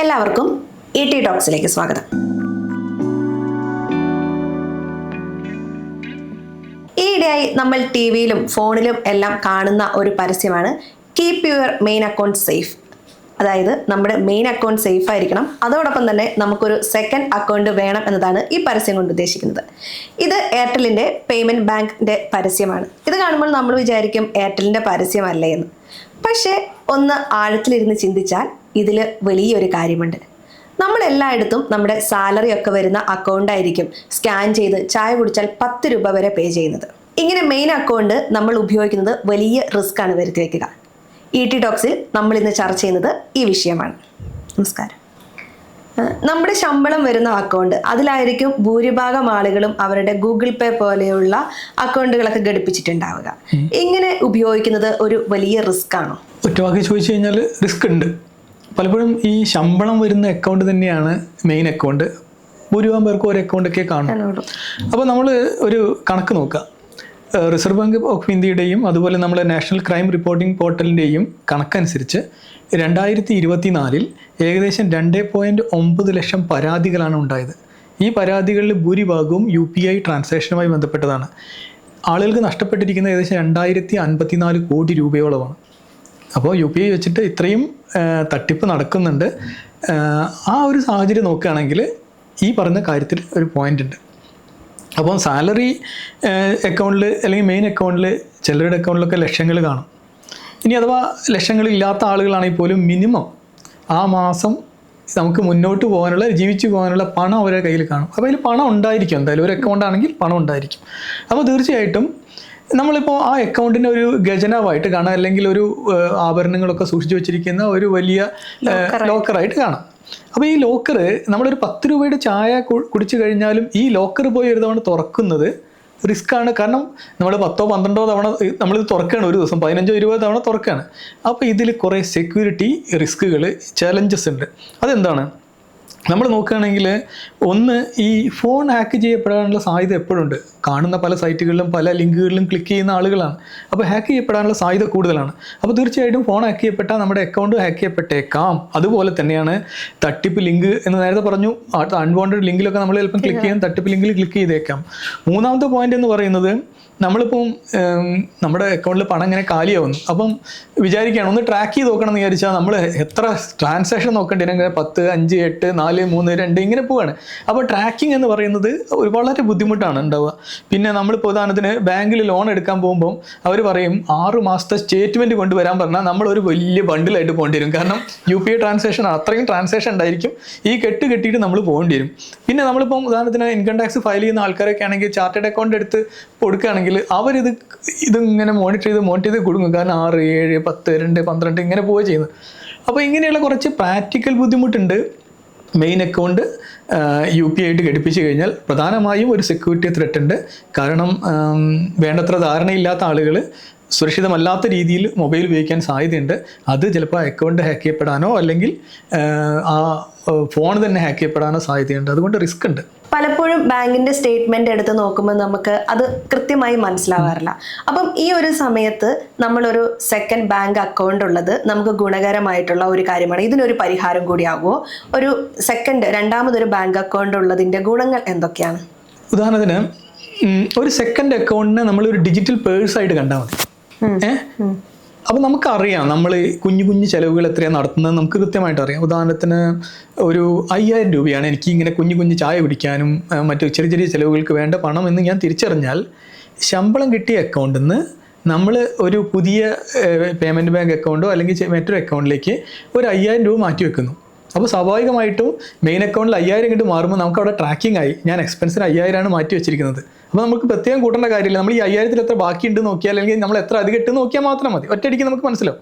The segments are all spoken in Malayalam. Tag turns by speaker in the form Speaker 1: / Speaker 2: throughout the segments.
Speaker 1: എല്ലാവർക്കും ET ടോക്സിലേക്ക് സ്വാഗതം. ഈയിടെയായി നമ്മൾ ടിവിയിലും ഫോണിലും എല്ലാം കാണുന്ന ഒരു പരസ്യമാണ് keep your main account safe. അതായത് നമ്മുടെ മെയിൻ അക്കൗണ്ട് സേഫ് ആയിരിക്കണം, അതോടൊപ്പം തന്നെ നമുക്കൊരു സെക്കൻഡ് അക്കൗണ്ട് വേണം എന്നതാണ് ഈ പരസ്യം കൊണ്ട് ഉദ്ദേശിക്കുന്നത്. ഇത് എയർടെല്ലിൻ്റെ പേയ്മെൻറ്റ് ബാങ്കിൻ്റെ പരസ്യമാണ്. ഇത് കാണുമ്പോൾ നമ്മൾ വിചാരിക്കും എയർടെല്ലിൻ്റെ പരസ്യമല്ലേ എന്ന്. പക്ഷേ ഒന്ന് ആഴത്തിലിരുന്ന് ചിന്തിച്ചാൽ ഇതിൽ വലിയൊരു കാര്യമുണ്ട്. നമ്മളെല്ലായിടത്തും നമ്മുടെ സാലറി ഒക്കെ വരുന്ന അക്കൗണ്ട് ആയിരിക്കും സ്കാൻ ചെയ്ത് ചായ കുടിച്ചാൽ 10 രൂപ വരെ പേ ചെയ്യുന്നത്. ഇങ്ങനെ മെയിൻ അക്കൗണ്ട് നമ്മൾ ഉപയോഗിക്കുന്നത് വലിയ റിസ്ക് ആണ് വരുത്തി വയ്ക്കുക. ET ടോക്സിൽ നമ്മൾ ഇന്ന് ചർച്ച ചെയ്യുന്നത് ഈ വിഷയമാണ്. നമസ്കാരം. നമ്മുടെ ശമ്പളം വരുന്ന അക്കൗണ്ട്, അതിലായിരിക്കും ഭൂരിഭാഗം ആളുകളും അവരുടെ ഗൂഗിൾ പേ പോലെയുള്ള അക്കൗണ്ടുകളൊക്കെ ഘടിപ്പിച്ചിട്ടുണ്ടാവുക. ഇങ്ങനെ ഉപയോഗിക്കുന്നത് ഒരു വലിയ റിസ്ക് ആണോ?
Speaker 2: ഒറ്റവാക്കി ചോദിച്ചു കഴിഞ്ഞാൽ റിസ്ക് ഉണ്ട്. പലപ്പോഴും ഈ ശമ്പളം വരുന്ന അക്കൗണ്ട് തന്നെയാണ് മെയിൻ അക്കൗണ്ട്. ഭൂരിഭാഗം പേർക്ക് ഒരു അക്കൗണ്ടൊക്കെ കാണും. അപ്പോൾ നമ്മൾ ഒരു കണക്ക് നോക്കുക. റിസർവ് ബാങ്ക് ഓഫ് ഇന്ത്യയുടെയും അതുപോലെ നമ്മുടെ നാഷണൽ ക്രൈം റിപ്പോർട്ടിംഗ് പോർട്ടലിൻ്റെയും കണക്കനുസരിച്ച് 2024 ഏകദേശം 2.9 ലക്ഷം പരാതികളാണ് ഉണ്ടായത്. ഈ പരാതികളിൽ ഭൂരിഭാഗവും UPI ട്രാൻസാക്ഷനുമായി ബന്ധപ്പെട്ടതാണ്. ആളുകൾക്ക് നഷ്ടപ്പെട്ടിരിക്കുന്ന ഏകദേശം 2054 കോടി രൂപയോളമാണ്. അപ്പോൾ UPI വെച്ചിട്ട് ഇത്രയും തട്ടിപ്പ് നടക്കുന്നുണ്ട്. ആ ഒരു സാഹചര്യം നോക്കുകയാണെങ്കിൽ ഈ പറഞ്ഞ കാര്യത്തിൽ ഒരു പോയിന്റ് ഉണ്ട്. അപ്പം സാലറി അക്കൗണ്ടിൽ അല്ലെങ്കിൽ മെയിൻ അക്കൗണ്ടിൽ ചിലരുടെ അക്കൗണ്ടിലൊക്കെ ലക്ഷങ്ങൾ കാണും. ഇനി അഥവാ ലക്ഷങ്ങളില്ലാത്ത ആളുകളാണെങ്കിൽ പോലും മിനിമം ആ മാസം നമുക്ക് മുന്നോട്ട് പോകാനുള്ള, ജീവിച്ചു പോകാനുള്ള പണം അവരുടെ കയ്യിൽ കാണും. അപ്പോൾ അതിൽ പണം ഉണ്ടായിരിക്കും, എന്തായാലും ഒരു അക്കൗണ്ട് ആണെങ്കിൽ പണം ഉണ്ടായിരിക്കും. അപ്പോൾ തീർച്ചയായിട്ടും നമ്മളിപ്പോൾ ആ അക്കൗണ്ടിനെ ഒരു ഖജനാവായിട്ട് കാണാം, അല്ലെങ്കിൽ ഒരു ആഭരണങ്ങളൊക്കെ സൂക്ഷിച്ചു വെച്ചിരിക്കുന്ന ഒരു വലിയ ലോക്കറായിട്ട് കാണാം. അപ്പോൾ ഈ ലോക്കർ നമ്മളൊരു 10 രൂപയുടെ ചായ കുടിച്ചു കഴിഞ്ഞാലും ഈ ലോക്കർ പോയി ഒരു തവണ തുറക്കുന്നത് റിസ്ക്കാണ്. കാരണം നമ്മൾ 10-12 തവണ നമ്മളിത് തുറക്കുകയാണ്, ഒരു ദിവസം 15-20 തവണ തുറക്കുകയാണ്. അപ്പോൾ ഇതിൽ കുറേ സെക്യൂരിറ്റി റിസ്കുകൾ, ചാലഞ്ചസ് ഉണ്ട്. അതെന്താണ്? നമ്മൾ നോക്കുകയാണെങ്കിൽ ഒന്ന്, ഈ ഫോൺ ഹാക്ക് ചെയ്യപ്പെടാനുള്ള സാധ്യത എപ്പോഴുണ്ട്. കാണുന്ന പല സൈറ്റുകളിലും പല ലിങ്കുകളിലും ക്ലിക്ക് ചെയ്യുന്ന ആളുകളാണ്. അപ്പോൾ ഹാക്ക് ചെയ്യപ്പെടാനുള്ള സാധ്യത കൂടുതലാണ്. അപ്പോൾ തീർച്ചയായിട്ടും ഫോൺ ഹാക്ക് ചെയ്യപ്പെട്ടാൽ നമ്മുടെ അക്കൗണ്ട് ഹാക്ക് ചെയ്യപ്പെട്ടേക്കാം. അതുപോലെ തന്നെയാണ് തട്ടിപ്പ് ലിങ്ക് എന്ന് നേരത്തെ പറഞ്ഞു. അൺവാണ്ടഡ് ലിങ്കിലൊക്കെ നമ്മൾ ചിലപ്പം ക്ലിക്ക് ചെയ്യാൻ തട്ടിപ്പ് ലിങ്കിൽ ക്ലിക്ക് ചെയ്തേക്കാം. മൂന്നാമത്തെ പോയിന്റ് എന്ന് പറയുന്നത്, നമ്മളിപ്പം നമ്മുടെ അക്കൗണ്ടിൽ പണം ഇങ്ങനെ കാലിയാവുന്നു. അപ്പം വിചാരിക്കുകയാണ് ഒന്ന് ട്രാക്ക് ചെയ്ത് നോക്കണം എന്ന് വിചാരിച്ചാൽ നമ്മൾ എത്ര ട്രാൻസാക്ഷൻ നോക്കേണ്ടി വരും. 10, 5, 8, 4, 3, 2 ഇങ്ങനെ പോവാണ്. അപ്പോൾ ട്രാക്കിംഗ് എന്ന് പറയുന്നത് വളരെ ബുദ്ധിമുട്ടാണ് ഉണ്ടാവുക. പിന്നെ നമ്മളിപ്പോൾ ഉദാഹരണത്തിന് ബാങ്കിൽ ലോൺ എടുക്കാൻ പോകുമ്പം അവർ പറയും 6 മാസത്തെ സ്റ്റേറ്റ്മെൻറ്റ് കൊണ്ടുവരാൻ പറഞ്ഞാൽ നമ്മളൊരു വലിയ ബണ്ടിലായിട്ട് പോകേണ്ടി വരും. കാരണം UPI ട്രാൻസാക്ഷൻ അത്രയും ട്രാൻസാക്ഷൻ ഉണ്ടായിരിക്കും. ഈ കെട്ടിയിട്ട് നമ്മൾ പോകേണ്ടി വരും. പിന്നെ നമ്മളിപ്പം ഉദാഹരണത്തിന് ഇൻകം ടാക്സ് ഫയൽ ചെയ്യുന്ന ആൾക്കാരൊക്കെ ആണെങ്കിൽ ചാർട്ടേഡ് അക്കൗണ്ട് എടുത്ത് കൊടുക്കുകയാണെങ്കിൽ ഇതിങ്ങനെ മോണിറ്റർ ചെയ്ത് കൊടുക്കും. കാരണം 6, 7, 10, 2, 12 ഇങ്ങനെ പോവുക ചെയ്യുന്നത്. അപ്പോൾ ഇങ്ങനെയുള്ള കുറച്ച് പ്രാക്ടിക്കൽ ബുദ്ധിമുട്ടുണ്ട്. മെയിൻ അക്കൗണ്ട് UPI ആയിട്ട് ഘടിപ്പിച്ച് കഴിഞ്ഞാൽ പ്രധാനമായും ഒരു സെക്യൂരിറ്റി ത്രെറ്റ് ഉണ്ട്. കാരണം വേണ്ടത്ര ധാരണയില്ലാത്ത ആളുകൾ സുരക്ഷിതമല്ലാത്ത രീതിയിൽ മൊബൈൽ ഉപയോഗിക്കാൻ സാധ്യതയുണ്ട്. അത് ചിലപ്പോൾ അക്കൗണ്ട് ഹാക്ക് ചെയ്യപ്പെടാനോ അല്ലെങ്കിൽ ആ ഫോൺ തന്നെ ഹാക്ക് ചെയ്യപ്പെടാനോ സാധ്യതയുണ്ട്. അതുകൊണ്ട് റിസ്ക് ഉണ്ട്.
Speaker 1: പലപ്പോഴും ബാങ്കിന്റെ സ്റ്റേറ്റ്മെന്റ് എടുത്ത് നോക്കുമ്പോൾ നമുക്ക് അത് കൃത്യമായി മനസ്സിലാവാറില്ല. അപ്പം ഈ ഒരു സമയത്ത് നമ്മളൊരു സെക്കൻഡ് ബാങ്ക് അക്കൗണ്ട് ഉള്ളത് നമുക്ക് ഗുണകരമായിട്ടുള്ള ഒരു കാര്യമാണ്. ഇതിനൊരു പരിഹാരം കൂടിയാകുമോ? ഒരു രണ്ടാമതൊരു ബാങ്ക് അക്കൗണ്ട് ഉള്ളതിന്റെ ഗുണങ്ങൾ എന്തൊക്കെയാണ്?
Speaker 2: ഉദാഹരണത്തിന് ഒരു സെക്കൻഡ് അക്കൗണ്ടിനെ നമ്മളൊരു ഡിജിറ്റൽ പേഴ്സായിട്ട് കണ്ടാൽ മതി. അപ്പോൾ നമുക്കറിയാം നമ്മൾ കുഞ്ഞു ചിലവുകൾ എത്രയാണ് നടത്തുന്നത് നമുക്ക് കൃത്യമായിട്ട് അറിയാം. ഉദാഹരണത്തിന് ഒരു 5000 രൂപയാണ് എനിക്ക് ഇങ്ങനെ കുഞ്ഞു ചായ കുടിക്കാനും മറ്റു ചെറിയ ചിലവുകൾക്ക് വേണ്ട പണം എന്ന് ഞാൻ തിരിച്ചറിഞ്ഞാൽ, ശമ്പളം കിട്ടിയ അക്കൗണ്ടിൽ നിന്ന് നമ്മൾ ഒരു പുതിയ പേയ്മെൻറ്റ് ബാങ്ക് അക്കൗണ്ടോ അല്ലെങ്കിൽ മറ്റൊരു അക്കൗണ്ടിലേക്ക് ഒരു 5000 രൂപ മാറ്റി വെക്കുന്നു. അപ്പോൾ സ്വാഭാവികമായിട്ടും മെയിൻ അക്കൗണ്ടിൽ 5000 ഇങ്ങോട്ട് മാറുമ്പോൾ നമുക്ക് അവിടെ ട്രാക്കിംഗ് ആയി, ഞാൻ എക്സ്പെൻസിന് 5000 മാറ്റി വെച്ചിരിക്കുന്നത്. അപ്പോൾ നമുക്ക് പ്രത്യേകം കൂട്ടേണ്ട കാര്യമില്ല. നമ്മൾ ഈ 5000 എത്ര ബാക്കിയുണ്ട് നോക്കിയാൽ, അല്ലെങ്കിൽ നമ്മൾ എത്ര അധികം ഇട്ട് നോക്കിയാൽ മാത്രം മതി, ഒറ്റയടിക്ക് നമുക്ക് മനസ്സിലാവും.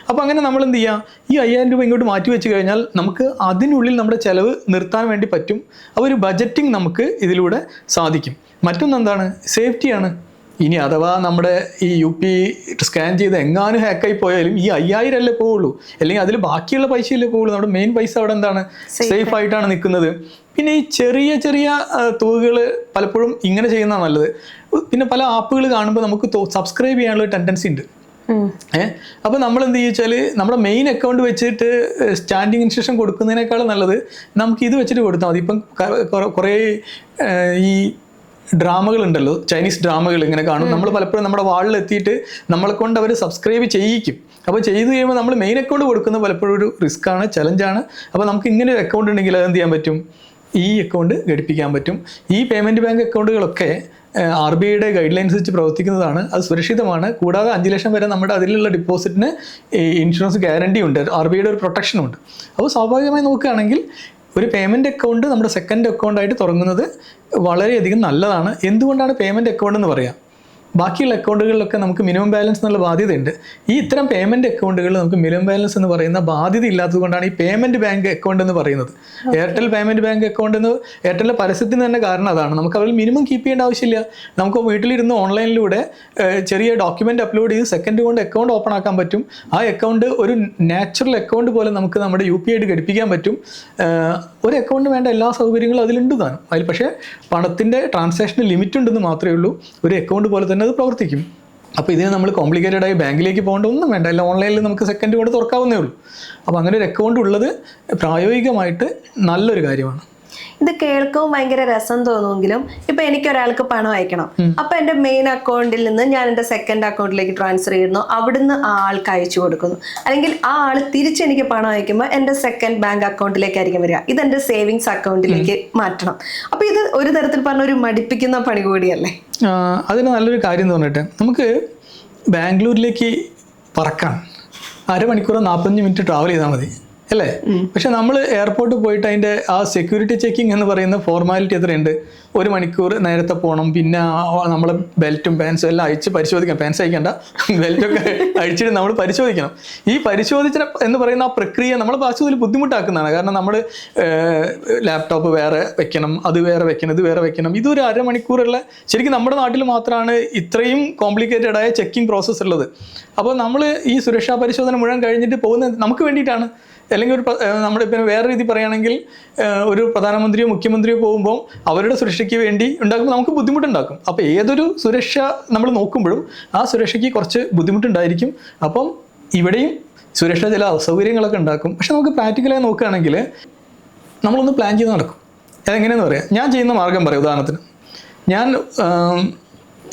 Speaker 2: അപ്പോൾ അങ്ങനെ നമ്മൾ എന്ത് ചെയ്യുക, ഈ 5000 രൂപ ഇങ്ങോട്ട് മാറ്റി വെച്ച് കഴിഞ്ഞാൽ നമുക്ക് അതിനുള്ളിൽ നമ്മുടെ ചിലവ് നിർത്താൻ വേണ്ടി പറ്റും. അപ്പോൾ ഒരു ബജറ്റിംഗ് നമുക്ക് ഇതിലൂടെ സാധിക്കും. മറ്റൊന്നെന്താണ്, സേഫ്റ്റിയാണ്. ഇനി അഥവാ നമ്മുടെ ഈ UPI സ്കാൻ ചെയ്ത് എങ്ങാനും ഹാക്കായി പോയാലും ഈ 5000 അല്ലേ പോവുള്ളൂ, അല്ലെങ്കിൽ അതിൽ ബാക്കിയുള്ള പൈസയല്ലേ പോവുള്ളൂ. നമ്മുടെ മെയിൻ പൈസ അവിടെ എന്താണ്, സേഫ് ആയിട്ടാണ് നിൽക്കുന്നത്. പിന്നെ ഈ ചെറിയ തുകകൾ പലപ്പോഴും ഇങ്ങനെ ചെയ്യുന്നതാണ് നല്ലത്. പിന്നെ പല ആപ്പുകൾ കാണുമ്പോൾ നമുക്ക് സബ്സ്ക്രൈബ് ചെയ്യാനുള്ള ടെൻഡൻസി ഉണ്ട്. അപ്പോൾ നമ്മൾ എന്ത് ചോദിച്ചാൽ നമ്മുടെ മെയിൻ അക്കൗണ്ട് വെച്ചിട്ട് സ്റ്റാൻഡിങ് ഇൻസ്ട്രക്ഷൻ കൊടുക്കുന്നതിനേക്കാൾ നല്ലത് നമുക്ക് ഇത് വെച്ചിട്ട് കൊടുത്താൽ മതി. ഇപ്പം കുറേ ഈ ഡ്രാമകളുണ്ടല്ലോ, ചൈനീസ് ഡ്രാമകൾ ഇങ്ങനെ കാണും. നമ്മൾ പലപ്പോഴും നമ്മുടെ വാളിൽ എത്തിയിട്ട് നമ്മളെ കൊണ്ട് അവർ സബ്സ്ക്രൈബ് ചെയ്യിക്കും. അപ്പോൾ ചെയ്ത് കഴിയുമ്പോൾ നമ്മൾ മെയിൻ അക്കൗണ്ട് കൊടുക്കുന്നത് പലപ്പോഴും ഒരു റിസ്ക്കാണ്, ചലഞ്ചാണ്. അപ്പോൾ നമുക്ക് ഇങ്ങനെ ഒരു അക്കൗണ്ട് ഉണ്ടെങ്കിൽ അത് എന്ത് ചെയ്യാൻ പറ്റും, ഈ അക്കൗണ്ട് ഘടിപ്പിക്കാൻ പറ്റും. ഈ പേയ്മെൻറ്റ് ബാങ്ക് അക്കൗണ്ടുകളൊക്കെ RBIയുടെ ഗൈഡ് ലൈൻസ് വെച്ച് പ്രവർത്തിക്കുന്നതാണ്. അത് സുരക്ഷിതമാണ്. കൂടാതെ 5 ലക്ഷം വരെ നമ്മുടെ അതിലുള്ള ഡിപ്പോസിറ്റിന് ഇൻഷുറൻസ് ഗ്യാരണ്ടി ഉണ്ട്, RBIയുടെ ഒരു പ്രൊട്ടക്ഷനും ഉണ്ട്. അപ്പോൾ സ്വാഭാവികമായി നോക്കുകയാണെങ്കിൽ ഒരു പേയ്മെൻറ്റ് അക്കൗണ്ട് നമ്മുടെ സെക്കൻഡ് അക്കൗണ്ടായിട്ട് തുടങ്ങുന്നത് വളരെയധികം നല്ലതാണ്. എന്തുകൊണ്ടാണ് പേയ്മെൻറ്റ് അക്കൗണ്ട് എന്ന് പറയാം? ബാക്കിയുള്ള അക്കൗണ്ടുകളിലൊക്കെ നമുക്ക് മിനിമം ബാലൻസ് എന്നുള്ള ബാധ്യതയുണ്ട്. ഈ ഇത്തരം പേയ്മെൻറ്റ് അക്കൗണ്ടുകളിൽ നമുക്ക് മിനിമം ബാലൻസ് എന്ന് പറയുന്ന ബാധ്യത ഇല്ലാത്തത് കൊണ്ടാണ് ഈ പേയ്മെൻറ്റ് ബാങ്ക് അക്കൗണ്ട് എന്ന് പറയുന്നത്. എയർടെൽ പേയ്മെൻറ്റ് ബാങ്ക് അക്കൗണ്ട് എന്ന് എയർടെലിൻ്റെ പരസ്യത്തിന് തന്നെ കാരണം അതാണ്. നമുക്ക് അതിൽ മിനിമം കീപ്പ് ചെയ്യേണ്ട ആവശ്യമില്ല. നമുക്ക് വീട്ടിലിരുന്ന് ഓൺലൈനിലൂടെ ചെറിയ ഡോക്യുമെൻ്റ് അപ്ലോഡ് ചെയ്ത് സെക്കൻഡ് കൊണ്ട് അക്കൗണ്ട് ഓപ്പൺ ആക്കാൻ പറ്റും. ആ അക്കൗണ്ട് ഒരു നാച്ചുറൽ അക്കൗണ്ട് പോലെ നമുക്ക് നമ്മുടെ UPI ആയിട്ട് ഘടിപ്പിക്കാൻ പറ്റും. ഒരു അക്കൗണ്ട് വേണ്ട എല്ലാ സൗകര്യങ്ങളും അതിലുണ്ട് താനും. അതിൽ പക്ഷേ പണത്തിൻ്റെ ട്രാൻസാക്ഷന് ലിമിറ്റ് ഉണ്ടെന്ന് മാത്രമേ ഉള്ളൂ. ഒരു അക്കൗണ്ട് പോലെ തന്നെ അത് പ്രവർത്തിക്കും. അപ്പോൾ ഇതിന് നമ്മൾ കോംപ്ലിക്കേറ്റഡ് ആയി ബാങ്കിലേക്ക് പോകേണ്ട ഒന്നും വേണ്ട. എല്ലാം ഓൺലൈനിൽ നമുക്ക് സെക്കൻഡ് കൊണ്ട് തുറക്കാവുന്നേ ഉള്ളൂ. അപ്പോൾ അങ്ങനെ ഒരു അക്കൗണ്ട് ഉള്ളത് പ്രായോഗികമായിട്ട് നല്ലൊരു കാര്യമാണ്.
Speaker 1: ഇത് കേൾക്കുമ്പോൾ ഭയങ്കര രസം തോന്നുമെങ്കിലും ഇപ്പൊ എനിക്ക് ഒരാൾക്ക് പണം അയക്കണം, അപ്പൊ എന്റെ മെയിൻ അക്കൗണ്ടിൽ നിന്ന് ഞാൻ എന്റെ സെക്കൻഡ് അക്കൗണ്ടിലേക്ക് ട്രാൻസ്ഫർ ചെയ്യുന്നു, അവിടുന്ന് ആ ആൾക്ക് അയച്ചു കൊടുക്കുന്നു. അല്ലെങ്കിൽ ആ ആൾ തിരിച്ചെനിക്ക് പണം അയക്കുമ്പോൾ എന്റെ സെക്കൻഡ് ബാങ്ക് അക്കൗണ്ടിലേക്കായിരിക്കും വരിക. ഇതെന്റെ സേവിങ്സ് അക്കൗണ്ടിലേക്ക് മാറ്റണം. അപ്പൊ ഇത് ഒരു തരത്തിൽ പറഞ്ഞ ഒരു മടിപ്പിക്കുന്ന പണി കൂടിയല്ലേ?
Speaker 2: അതിന് നല്ലൊരു കാര്യം തോന്നട്ടെ, നമുക്ക് ബാംഗ്ലൂരിലേക്ക് പറക്കാൻ 1/2 മണിക്കൂറോ 45 മിനിറ്റ് ട്രാവൽ ചെയ്താൽ മതി അല്ലേ? പക്ഷെ നമ്മൾ എയർപോർട്ടിൽ പോയിട്ട് അതിൻ്റെ ആ സെക്യൂരിറ്റി ചെക്കിങ് എന്ന് പറയുന്ന ഫോർമാലിറ്റി എത്രയുണ്ട്? 1 മണിക്കൂർ നേരത്തെ പോകണം. പിന്നെ നമ്മൾ ബെൽറ്റും പാൻസും എല്ലാം അഴിച്ച് പരിശോധിക്കണം. പാൻസ് അയക്കേണ്ട, ബെൽറ്റൊക്കെ അഴിച്ചിട്ട് നമ്മൾ പരിശോധിക്കണം. ഈ പരിശോധിച്ച എന്ന് പറയുന്ന ആ പ്രക്രിയ നമ്മൾ വാസ്തവത്തിൽ ബുദ്ധിമുട്ടാക്കുന്നതാണ്. കാരണം നമ്മൾ ലാപ്ടോപ്പ് വേറെ വെക്കണം, അത് വേറെ വെക്കണം, ഇത് വേറെ വെക്കണം. ഇതൊരു 1/2 മണിക്കൂറുള്ള, ശരിക്കും നമ്മുടെ നാട്ടിൽ മാത്രമാണ് ഇത്രയും കോംപ്ലിക്കേറ്റഡ് ആയ ചെക്കിങ് പ്രോസസ്സ് ഉള്ളത്. അപ്പോൾ നമ്മൾ ഈ സുരക്ഷാ പരിശോധന മുഴുവൻ കഴിഞ്ഞിട്ട് പോകുന്നത് നമുക്ക് വേണ്ടിയിട്ടാണ്. അല്ലെങ്കിൽ നമ്മളിപ്പോൾ വേറെ രീതി പറയുകയാണെങ്കിൽ ഒരു പ്രധാനമന്ത്രിയോ മുഖ്യമന്ത്രിയോ പോകുമ്പോൾ അവരുടെ സുരക്ഷയ്ക്ക് വേണ്ടി ഉണ്ടാക്കുമ്പോൾ നമുക്ക് ബുദ്ധിമുട്ടുണ്ടാക്കും. അപ്പോൾ ഏതൊരു സുരക്ഷ നമ്മൾ നോക്കുമ്പോഴും ആ സുരക്ഷയ്ക്ക് കുറച്ച് ബുദ്ധിമുട്ടുണ്ടായിരിക്കും. അപ്പം ഇവിടെയും സുരക്ഷ ചില അസൗകര്യങ്ങളൊക്കെ ഉണ്ടാക്കും. പക്ഷെ നമുക്ക് പ്രാക്ടിക്കലായി നോക്കുകയാണെങ്കിൽ നമ്മളൊന്ന് പ്ലാൻ ചെയ്ത് നടക്കും. അതെങ്ങനെയെന്ന് പറയാം. ഞാൻ ചെയ്യുന്ന മാർഗം പറയാം. ഉദാഹരണത്തിന്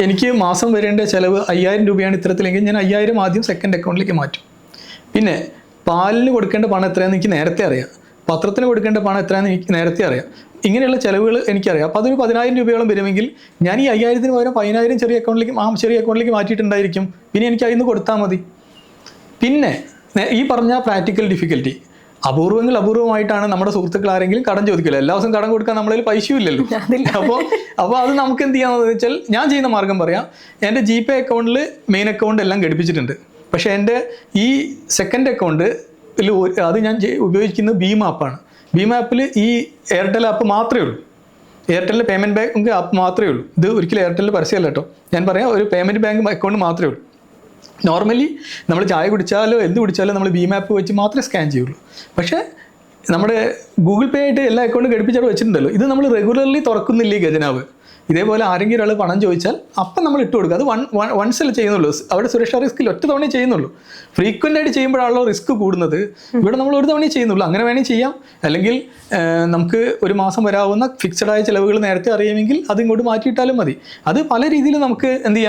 Speaker 2: എനിക്ക് മാസം വരേണ്ട ചിലവ് 5000 രൂപയാണ് ഇത്തരത്തിലെങ്കിൽ ഞാൻ 5000 ആദ്യം സെക്കൻഡ് അക്കൗണ്ടിലേക്ക് മാറ്റും. പിന്നെ പാലിന് കൊടുക്കേണ്ട പണം എത്രയാണെന്ന് എനിക്ക് നേരത്തെ അറിയാം. പത്രത്തിന് കൊടുക്കേണ്ട പണം എത്രയാണെന്ന് എനിക്ക് നേരത്തെ അറിയാം. ഇങ്ങനെയുള്ള ചിലവുകൾ എനിക്കറിയാം. അപ്പോൾ അതൊരു 10000 രൂപയോളം വരുമെങ്കിൽ ഞാൻ ഈ 5000-ന് പകരം 10000 ചെറിയ അക്കൗണ്ടിലേക്ക് മാറ്റിയിട്ടുണ്ടായിരിക്കും. പിന്നെ എനിക്ക് അതിൽ നിന്ന് കൊടുത്താൽ മതി. പിന്നെ ഈ പറഞ്ഞ പ്രാക്ടിക്കൽ ഡിഫിക്കൽറ്റി അപൂർവമായിട്ടാണ് നമ്മുടെ സുഹൃത്തുക്കൾ ആരെങ്കിലും കടം ചോദിക്കില്ല. എല്ലാ ദിവസവും കടം കൊടുക്കാൻ നമ്മളതിൽ പൈസയും ഇല്ലല്ലോ. അപ്പോൾ അത് നമുക്ക് എന്ത് ചെയ്യാമെന്ന് വെച്ചാൽ ഞാൻ ചെയ്യുന്ന മാർഗം പറയാം. എൻ്റെ GPay അക്കൗണ്ടിൽ മെയിൻ അക്കൗണ്ട് എല്ലാം ഘടിപ്പിച്ചിട്ടുണ്ട്. പക്ഷേ എൻ്റെ ഈ സെക്കൻഡ് അക്കൗണ്ട് അത് ഞാൻ ഉപയോഗിക്കുന്നത് ഭീം ആപ്പാണ്. ഭീം ആപ്പിൽ ഈ എയർടെൽ ആപ്പ് മാത്രമേ ഉള്ളൂ. എയർടെലിൻ്റെ പേയ്മെൻറ്റ് ബാങ്ക് ആപ്പ് മാത്രമേ ഉള്ളൂ. ഇത് ഒരിക്കലും എയർടെലിൻ്റെ പരസ്യമല്ല കേട്ടോ. ഞാൻ പറയാം, ഒരു പേയ്മെൻറ്റ് ബാങ്ക് അക്കൗണ്ട് മാത്രമേ ഉള്ളൂ. നോർമലി നമ്മൾ ചായ കുടിച്ചാലോ എന്ത് കുടിച്ചാലോ നമ്മൾ ഭീം ആപ്പ് വെച്ച് മാത്രമേ സ്കാൻ ചെയ്യുള്ളൂ. പക്ഷേ നമ്മുടെ ഗൂഗിൾ പേ ആയിട്ട് എല്ലാ അക്കൗണ്ടും ഘടിപ്പിച്ചവിടെ വെച്ചിട്ടുണ്ടല്ലോ. ഇത് നമ്മൾ റെഗുലർലി തുറക്കുന്നില്ല ഈ ഖജനാവ്. ഇതേപോലെ ആരെങ്കിലും ഒരാൾ പണം ചോദിച്ചാൽ അപ്പം നമ്മൾ ഇട്ട് കൊടുക്കുക. അത് വൺസല്ലേ ചെയ്യുന്നുള്ളൂ. അവിടെ സുരക്ഷാ റിസ്കിൽ ഒറ്റ തവണ ചെയ്യുന്നുള്ളൂ. ഫ്രീക്വൻ്റ് ആയിട്ട് ചെയ്യുമ്പോഴാണല്ലോ റിസ്ക് കൂടുന്നത്. ഇവിടെ നമ്മൾ ഒരു തവണ ചെയ്യുന്നുള്ളൂ. അങ്ങനെ വേണമെങ്കിൽ ചെയ്യാം. അല്ലെങ്കിൽ നമുക്ക് ഒരു മാസം വരാവുന്ന ഫിക്സഡ് ആയ ചിലവുകൾ നേരത്തെ അറിയാമെങ്കിൽ അത് ഇങ്ങോട്ട് മാറ്റിയിട്ടാലും മതി. അത് പല രീതിയിൽ നമുക്ക് എന്ത്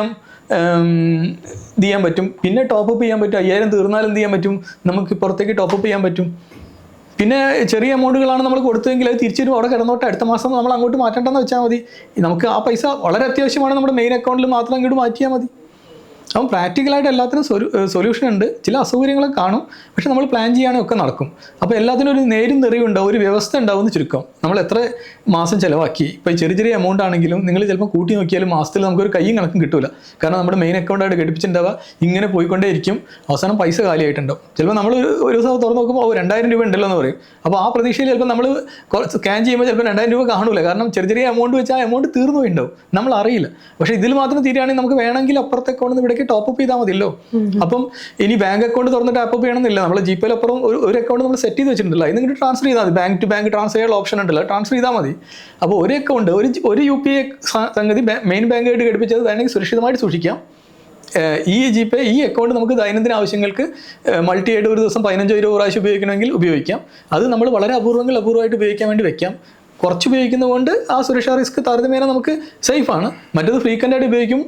Speaker 2: ചെയ്യാൻ പറ്റും. പിന്നെ ടോപ്പപ്പ് ചെയ്യാൻ പറ്റും. 5000 തീർന്നാൽ എന്ത് ചെയ്യാൻ പറ്റും, നമുക്ക് പുറത്തേക്ക് ടോപ്പപ്പ് ചെയ്യാൻ പറ്റും. പിന്നെ ചെറിയ എമൗണ്ടുകളാണ് നമ്മൾ കൊടുത്തതെങ്കിൽ അത് തിരിച്ചു അവിടെ കിടന്നോട്ടെ, അടുത്ത മാസം നമ്മൾ അങ്ങോട്ട് മാറ്റേണ്ടെന്ന് വെച്ചാൽ മതി. നമുക്ക് ആ പൈസ വളരെ അത്യാവശ്യമാണ്, നമ്മുടെ മെയിൻ അക്കൗണ്ടിൽ മാത്രം അങ്ങോട്ട് മാറ്റിയാൽ മതി. അപ്പം പ്രാക്ടിക്കലായിട്ട് എല്ലാത്തിനും സൊല്യൂഷൻ ഉണ്ട്. ചില അസൗകര്യങ്ങളൊക്കെ കാണും, പക്ഷെ നമ്മൾ പ്ലാൻ ചെയ്യുകയാണെങ്കിൽ ഒക്കെ നടക്കും. അപ്പോൾ എല്ലാത്തിനും ഒരു നേരും നിറയുണ്ടാവും, ഒരു വ്യവസ്ഥ ഉണ്ടാവും എന്ന് ചുരുക്കം. നമ്മൾ എത്ര മാസം ചിലവാക്കി, ഇപ്പോൾ ചെറിയ എമൗണ്ട് ആണെങ്കിലും നിങ്ങൾ ചിലപ്പോൾ കൂട്ടി നോക്കിയാലും മാസത്തിൽ നമുക്കൊരു കയ്യും കണക്കും കിട്ടില്ല. കാരണം നമ്മുടെ മെയിൻ അക്കൗണ്ടായിട്ട് ഘടിപ്പിച്ചിട്ടുണ്ടാവുക ഇങ്ങനെ പോയിക്കൊണ്ടേയിരിക്കും. അവസാനം പൈസ കാലിയായിട്ടുണ്ടാവും. ചിലപ്പോൾ നമ്മൾ ഒരു ദിവസം തുറന്ന് നോക്കുമ്പോൾ 2000 രൂപ ഉണ്ടല്ലോ എന്ന് പറയും. അപ്പോൾ ആ പ്രതീക്ഷയിൽ ചിലപ്പോൾ നമ്മൾ സ്കാൻ ചെയ്യുമ്പോൾ ചിലപ്പോൾ 2000 രൂപ കാണൂല. കാരണം ചെറിയ എമൗണ്ട് വെച്ചാൽ ആ എമൗണ്ട് തീർന്നു പോയിട്ടുണ്ടാവും, നമ്മൾ അറിയില്ല. പക്ഷേ ഇതിൽ മാത്രം തീരുകയാണെങ്കിൽ നമുക്ക് വേണമെങ്കിൽ അപ്പുറത്തെ അക്കൗണ്ടിൽ നിന്ന് ഇവിടേക്ക് ടോപ്പപ്പ് ചെയ്താൽ മതിയല്ലോ. അപ്പം ഇനി ബാങ്ക് അക്കൗണ്ട് തുറന്നിട്ട് ടോപ്പപ്പ് ചെയ്യണമെന്നില്ല. നമ്മൾ GPayൽ അപ്പുറം ഒരു അക്കൗണ്ട് നമ്മൾ സെറ്റ് ചെയ്ത് വെച്ചിട്ടുണ്ടല്ലോ, ഇത് ഇങ്ങോട്ട് ട്രാൻസ്ഫർ ചെയ്താൽ മതി. ബാങ്ക് ടു ബാങ്ക് ട്രാൻസ്ഫർ ചെയ്യാനുള്ള ഓപ്ഷൻ ഉണ്ടല്ലോ, ട്രാൻസ്ഫർ ചെയ്താൽ മതി. അപ്പോൾ ഒരു അക്കൗണ്ട് ഒരു UPI സംഗതി മെയിൻ ബാങ്കായിട്ട് ഘടിപ്പിച്ചത് വേണമെങ്കിൽ സുരക്ഷിതമായിട്ട് സൂക്ഷിക്കാം. ഈ ജിപേ ഈ അക്കൗണ്ട് നമുക്ക് ദൈനംദിന ആവശ്യങ്ങൾക്ക് മൾട്ടി ആയിട്ട് ഒരു ദിവസം 15-20 പ്രാവശ്യം ഉപയോഗിക്കണമെങ്കിൽ ഉപയോഗിക്കാം. അത് നമ്മൾ വളരെ അപൂർവമായിട്ട് ഉപയോഗിക്കാൻ വേണ്ടി വെക്കാം. കുറച്ച് ഉപയോഗിക്കുന്നതുകൊണ്ട് ആ സുരക്ഷാ റിസ്ക് താരതമ്യേന നമുക്ക് സേഫാണ്. മറ്റേത് ഫ്രീക്വൻ്റായിട്ട് ഉപയോഗിക്കും,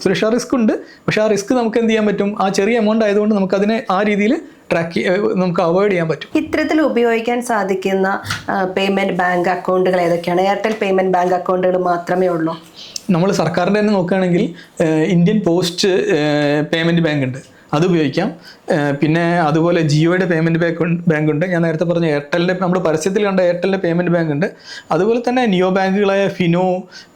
Speaker 2: സുരക്ഷാ റിസ്ക് ഉണ്ട്. പക്ഷേ ആ റിസ്ക് നമുക്ക് എന്ത് ചെയ്യാൻ പറ്റും, ആ ചെറിയ എമൗണ്ട് ആയതുകൊണ്ട് നമുക്കതിനെ ആ രീതിയിൽ നമുക്ക് അവോയ്ഡ് ചെയ്യാൻ പറ്റും.
Speaker 1: ഇത്തരത്തിൽ ഉപയോഗിക്കാൻ സാധിക്കുന്ന പേയ്മെന്റ് ബാങ്ക് അക്കൗണ്ടുകൾ ഏതൊക്കെയാണ്? എയർടെൽ പേയ്മെന്റ് ബാങ്ക് അക്കൗണ്ടുകൾ മാത്രമേ ഉള്ളൂ?
Speaker 2: നമ്മൾ സർക്കാരിൻ്റെ തന്നെ നോക്കുകയാണെങ്കിൽ ഇന്ത്യൻ പോസ്റ്റ് പേയ്മെൻറ്റ് ബാങ്ക് ഉണ്ട്, അത് ഉപയോഗിക്കാം. പിന്നെ അതുപോലെ ജിയോയുടെ പേയ്മെൻറ്റ് ബാങ്ക് ഉണ്ട്. ഞാൻ നേരത്തെ പറഞ്ഞ എയർടെലിൻ്റെ, നമ്മൾ പരസ്യത്തിൽ കണ്ട എയർടെലിൻ്റെ പേയ്മെൻറ്റ് ബാങ്ക് ഉണ്ട്. അതുപോലെ തന്നെ നിയോ ബാങ്കുകളായ ഫിനോ,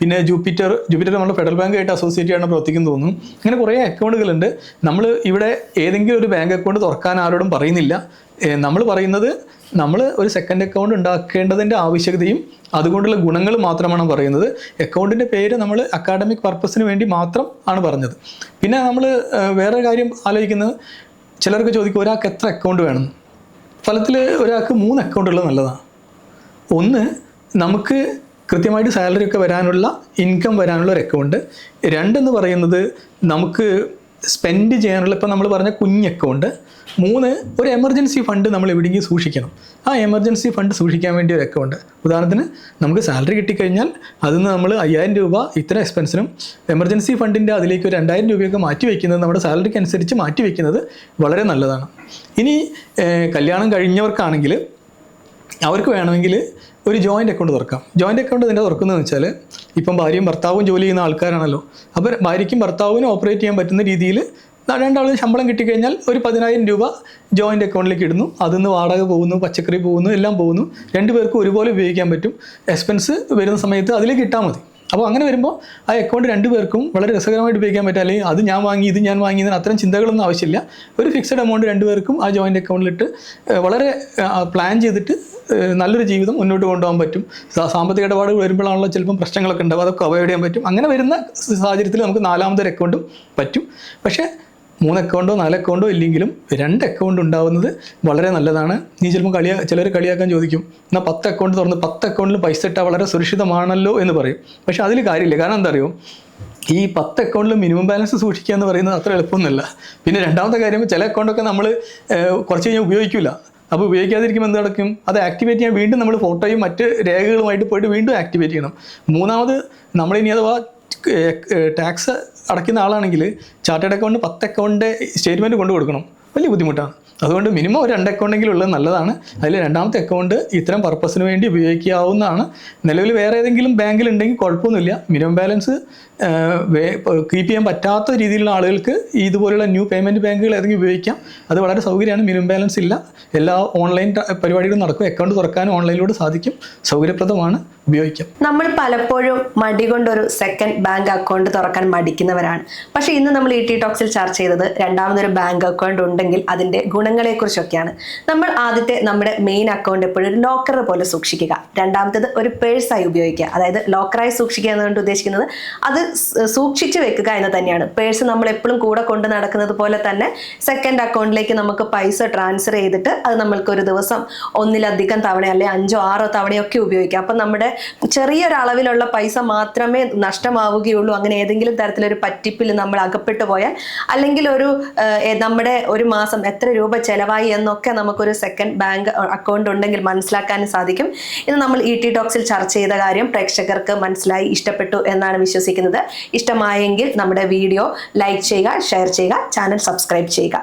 Speaker 2: പിന്നെ ജൂപ്പിറ്റർ നമ്മൾ ഫെഡറൽ ബാങ്കായിട്ട് അസോസിയേറ്റ് ചെയ്യണം പ്രവർത്തിക്കുന്നു തോന്നുന്നു. അങ്ങനെ കുറേ അക്കൗണ്ടുകളുണ്ട്. നമ്മൾ ഇവിടെ ഏതെങ്കിലും ഒരു ബാങ്ക് അക്കൗണ്ട് തുറക്കാൻ ആരോടും പറയുന്നില്ല. നമ്മൾ പറയുന്നത് നമ്മൾ ഒരു സെക്കൻഡ് അക്കൗണ്ട് ഉണ്ടാക്കേണ്ടതിൻ്റെ ആവശ്യകതയും അതുകൊണ്ടുള്ള ഗുണങ്ങൾ മാത്രമാണ് പറയുന്നത്. അക്കൗണ്ടിൻ്റെ പേര് നമ്മൾ അക്കാഡമിക് പർപ്പസിന് വേണ്ടി മാത്രം ആണ് പറഞ്ഞത്. പിന്നെ നമ്മൾ വേറെ കാര്യം ആലോചിക്കുന്നത്, ചിലർക്ക് ചോദിക്കും ഒരാൾക്ക് എത്ര അക്കൗണ്ട് വേണം. ഫലത്തിൽ ഒരാൾക്ക് 3 അക്കൗണ്ട് ഉള്ളത് നല്ലതാണ്. ഒന്ന്, നമുക്ക് കൃത്യമായിട്ട് സാലറി ഒക്കെ വരാനുള്ള, ഇൻകം വരാനുള്ള ഒരു അക്കൗണ്ട്. 2 എന്ന് പറയുന്നത് നമുക്ക് സ്പെൻഡ് ചെയ്യാനുള്ള, ഇപ്പോൾ നമ്മൾ പറഞ്ഞ കുഞ്ഞ് അക്കൗണ്ട്. 3, ഒരു എമർജൻസി ഫണ്ട് നമ്മൾ എവിടെയെങ്കിലും സൂക്ഷിക്കണം. ആ എമർജൻസി ഫണ്ട് സൂക്ഷിക്കാൻ വേണ്ടി ഒരു അക്കൗണ്ട്. ഉദാഹരണത്തിന് നമുക്ക് സാലറി കിട്ടിക്കഴിഞ്ഞാൽ അതിൽ നിന്ന് നമ്മൾ 5000 രൂപ ഇത്ര എക്സ്പെൻസിനും എമർജൻസി ഫണ്ടിൻ്റെ അതിലേക്ക് ഒരു 2000 രൂപയൊക്കെ മാറ്റി വയ്ക്കുന്നത്, നമ്മുടെ സാലറിക്ക് അനുസരിച്ച് മാറ്റി വയ്ക്കുന്നത് വളരെ നല്ലതാണ്. ഇനി കല്യാണം കഴിഞ്ഞവർക്കാണെങ്കിൽ അവർക്ക് വേണമെങ്കിൽ ഒരു ജോയിൻ്റ് അക്കൗണ്ട് തുറക്കാം. ജോയിൻ്റ് അക്കൗണ്ട് ഇതിൻ്റെ തുറക്കുന്നതെന്ന് വെച്ചാൽ, ഇപ്പം ഭാര്യയും ഭർത്താവും ജോലി ചെയ്യുന്ന ആൾക്കാരാണല്ലോ. അപ്പോൾ ഭാര്യയ്ക്കും ഭർത്താവിനും ഓപ്പറേറ്റ് ചെയ്യാൻ പറ്റുന്ന രീതിയിൽ രണ്ടാളും ശമ്പളം കിട്ടിക്കഴിഞ്ഞാൽ ഒരു 10000 രൂപ ജോയിൻ്റ് അക്കൗണ്ടിലേക്ക് ഇടുന്നു. അതിൽ നിന്ന് വാടക പോകുന്നു, പച്ചക്കറി പോകുന്നു, എല്ലാം പോകുന്നു. 2 പേർക്കും ഒരുപോലെ ഉപയോഗിക്കാൻ പറ്റും. എക്സ്പെൻസ് വരുന്ന സമയത്ത് അതിലേക്ക് ഇട്ടാൽ മതി. അപ്പോൾ അങ്ങനെ വരുമ്പോൾ ആ അക്കൗണ്ട് 2 പേർക്കും വളരെ രസകരമായിട്ട് ഉപയോഗിക്കാൻ പറ്റും. അല്ലെങ്കിൽ അത് ഞാൻ വാങ്ങി, ഇത് ഞാൻ വാങ്ങി, അത്തരം ചിന്തകളൊന്നും ആവശ്യമില്ല. ഒരു ഫിക്സഡ് എമൗണ്ട് 2 പേർക്കും ആ ജോയിൻ്റ് അക്കൗണ്ടിലിട്ട് വളരെ പ്ലാൻ ചെയ്തിട്ട് നല്ലൊരു ജീവിതം മുന്നോട്ട് കൊണ്ടുപോകാൻ പറ്റും. സാമ്പത്തിക ഇടപാടുകൾ വരുമ്പോഴാണല്ലോ ചിലപ്പം പ്രശ്നങ്ങളൊക്കെ ഉണ്ടാവും, അതൊക്കെ അവോയ്ഡ് ചെയ്യാൻ പറ്റും. അങ്ങനെ വരുന്ന സാഹചര്യത്തിൽ നമുക്ക് 4ാമതൊരു അക്കൗണ്ടും പറ്റും. പക്ഷേ 3 അക്കൗണ്ടോ 4 അക്കൗണ്ടോ ഇല്ലെങ്കിലും 2 അക്കൗണ്ട് ഉണ്ടാവുന്നത് വളരെ നല്ലതാണ്. നീ ചിലപ്പോൾ ചിലർ കളിയാക്കാൻ ചോദിക്കും, എന്നാൽ 10 അക്കൗണ്ട് തുറന്ന് 10 അക്കൗണ്ടിൽ പൈസ ഇട്ടാൽ വളരെ സുരക്ഷിതമാണല്ലോ എന്ന് പറയും. പക്ഷേ അതിൽ കാര്യമില്ല. കാരണം എന്താ അറിയോ, ഈ 10 അക്കൗണ്ടിൽ മിനിമം ബാലൻസ് സൂക്ഷിക്കുക എന്ന് പറയുന്നത് അത്ര എളുപ്പമൊന്നുമല്ല. പിന്നെ 2ാമത്തെ കാര്യം, ചില അക്കൗണ്ടൊക്കെ നമ്മൾ കുറച്ച് കഴിഞ്ഞാൽ ഉപയോഗിക്കില്ല. അപ്പോൾ ഉപയോഗിക്കാതിരിക്കുമ്പോൾ എന്ത് നടക്കും, അത് ആക്ടിവേറ്റ് ചെയ്യാൻ വീണ്ടും നമ്മൾ ഫോട്ടോയും മറ്റ് രേഖകളുമായിട്ട് പോയിട്ട് വീണ്ടും ആക്ടിവേറ്റ് ചെയ്യണം. 3ാമത് നമ്മളിനി അഥവാ ടാക്സ് അടയ്ക്കുന്ന ആളാണെങ്കിൽ ചാർട്ടേഡ് അക്കൗണ്ട് 10 അക്കൗണ്ട് സ്റ്റേറ്റ്മെൻറ്റ് കൊണ്ടു കൊടുക്കണം. വലിയ ബുദ്ധിമുട്ടാണ്. അതുകൊണ്ട് മിനിമം ഒരു 2 അക്കൗണ്ടെങ്കിലും ഉള്ളത് നല്ലതാണ്. അതിൽ 2ാമത്തെ അക്കൗണ്ട് ഇത്തരം പർപ്പസിന് വേണ്ടി ഉപയോഗിക്കാവുന്നതാണ്. നിലവിൽ വേറെ ഏതെങ്കിലും ബാങ്കിലുണ്ടെങ്കിൽ കുഴപ്പമൊന്നുമില്ല. മിനിമം ബാലൻസ് കീപ്പ് ചെയ്യാൻ പറ്റാത്ത രീതിയിലുള്ള ആളുകൾക്ക് ഇതുപോലുള്ള ന്യൂ പേയ്മെൻറ്റ് ബാങ്കുകൾ ഏതെങ്കിലും ഉപയോഗിക്കാം. അത് വളരെ സൗകര്യമാണ്. മിനിമം ബാലൻസ് ഇല്ല, എല്ലാ ഓൺലൈൻ പരിപാടികളും നടക്കും. അക്കൗണ്ട് തുറക്കാനും ഓൺലൈനിലൂടെ സാധിക്കും. സൗകര്യപ്രദമാണ്, ഉപയോഗിക്കാം.
Speaker 1: നമ്മൾ പലപ്പോഴും മടി കൊണ്ടൊരു സെക്കൻഡ് ബാങ്ക് അക്കൗണ്ട് തുറക്കാൻ മടിക്കുന്നവരാണ്. പക്ഷേ ഇന്ന് നമ്മൾ ET ടോക്സിൽ ചർച്ച ചെയ്തത് 2ാമതൊരു ബാങ്ക് അക്കൗണ്ട് ഉണ്ടെങ്കിൽ അതിൻ്റെ ഗുണങ്ങളെ കുറിച്ചൊക്കെയാണ്. നമ്മൾ ആദ്യത്തെ നമ്മുടെ മെയിൻ അക്കൗണ്ട് എപ്പോഴും ഒരു ലോക്കർ പോലെ സൂക്ഷിക്കുക. 2ാമത്തേത് ഒരു പേഴ്സായി ഉപയോഗിക്കുക. അതായത് ലോക്കറായി സൂക്ഷിക്കുക എന്നുകൊണ്ട് ഉദ്ദേശിക്കുന്നത് അത് സൂക്ഷിച്ചു വെക്കുക എന്ന് തന്നെയാണ്. പേഴ്സ് നമ്മൾ എപ്പോഴും കൂടെ കൊണ്ട് നടക്കുന്നത് പോലെ തന്നെ സെക്കൻഡ് അക്കൗണ്ടിലേക്ക് നമുക്ക് പൈസ ട്രാൻസ്ഫർ ചെയ്തിട്ട് അത് നമ്മൾക്ക് ഒരു ദിവസം 1-ലധികം തവണ അല്ലെങ്കിൽ 5-6 തവണയൊക്കെ ഉപയോഗിക്കാം. അപ്പം നമ്മുടെ ചെറിയൊരളവിലുള്ള പൈസ മാത്രമേ നഷ്ടമാവുകയുള്ളൂ. അങ്ങനെ ഏതെങ്കിലും തരത്തിലൊരു പറ്റിപ്പിൽ നമ്മൾ അകപ്പെട്ടു പോയാൽ, അല്ലെങ്കിൽ നമ്മുടെ ഒരു മാസം എത്ര രൂപ ചെലവായി എന്നൊക്കെ നമുക്കൊരു സെക്കൻഡ് ബാങ്ക് അക്കൗണ്ട് ഉണ്ടെങ്കിൽ മനസ്സിലാക്കാൻ സാധിക്കും. ഇന്ന് നമ്മൾ ET ടോക്സിൽ ചർച്ച ചെയ്ത കാര്യം പ്രേക്ഷകർക്ക് മനസ്സിലായി, ഇഷ്ടപ്പെട്ടു എന്നാണ് വിശ്വസിക്കുന്നത്. ഇഷ്ടമായെങ്കിൽ നമ്മുടെ വീഡിയോ ലൈക്ക് ചെയ്യുക, ഷെയർ ചെയ്യുക, ചാനൽ സബ്സ്ക്രൈബ് ചെയ്യുക.